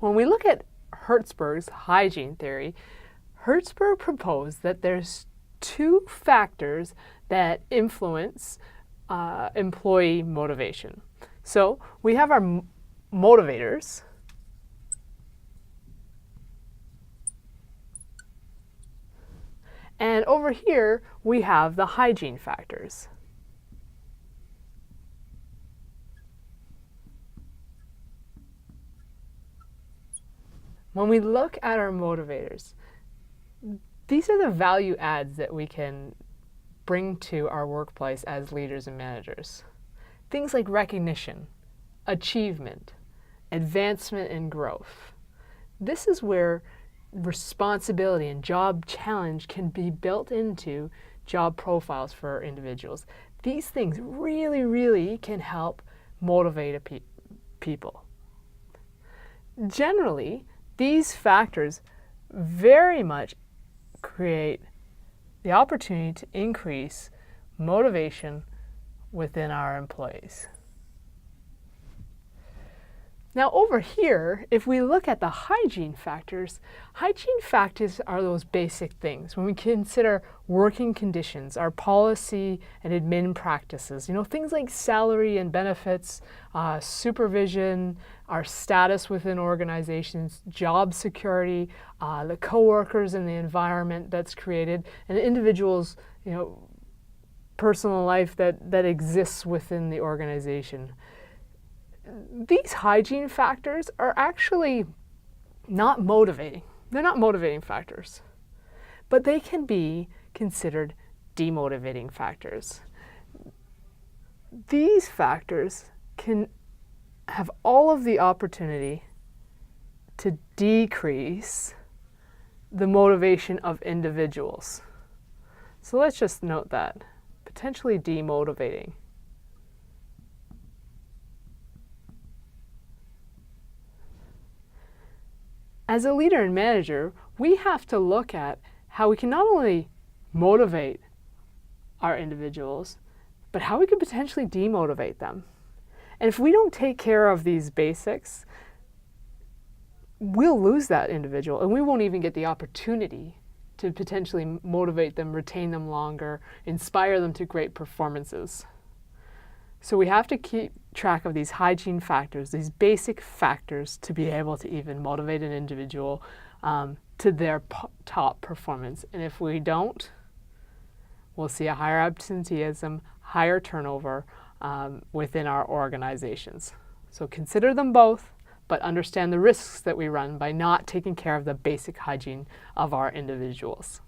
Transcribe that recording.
When we look at Herzberg's hygiene theory, Herzberg proposed that there's two factors that influence employee motivation. So we have our motivators, and over here we have the hygiene factors. When we look at our motivators, these are the value adds that we can bring to our workplace as leaders and managers. Things like recognition, achievement, advancement and growth. This is where responsibility and job challenge can be built into job profiles for individuals. These things really can help motivate people. Generally, these factors very much create the opportunity to increase motivation within our employees. Now over here, if we look at the hygiene factors are those basic things. When we consider working conditions, our policy and admin practices, things like salary and benefits, supervision, our status within organizations, job security, the coworkers and the environment that's created, and the individual's, personal life that exists within the organization. These hygiene factors are actually not motivating. They're not motivating factors, but they can be considered demotivating factors. These factors can have all of the opportunity to decrease the motivation of individuals. So let's just note that. Potentially demotivating. As a leader and manager, we have to look at how we can not only motivate our individuals, but how we could potentially demotivate them. And if we don't take care of these basics, we'll lose that individual and we won't even get the opportunity to potentially motivate them, retain them longer, inspire them to great performances. So we have to keep track of these hygiene factors, these basic factors, to be able to even motivate an individual to their top performance. And if we don't, we'll see a higher absenteeism, higher turnover within our organizations. So consider them both, but understand the risks that we run by not taking care of the basic hygiene of our individuals.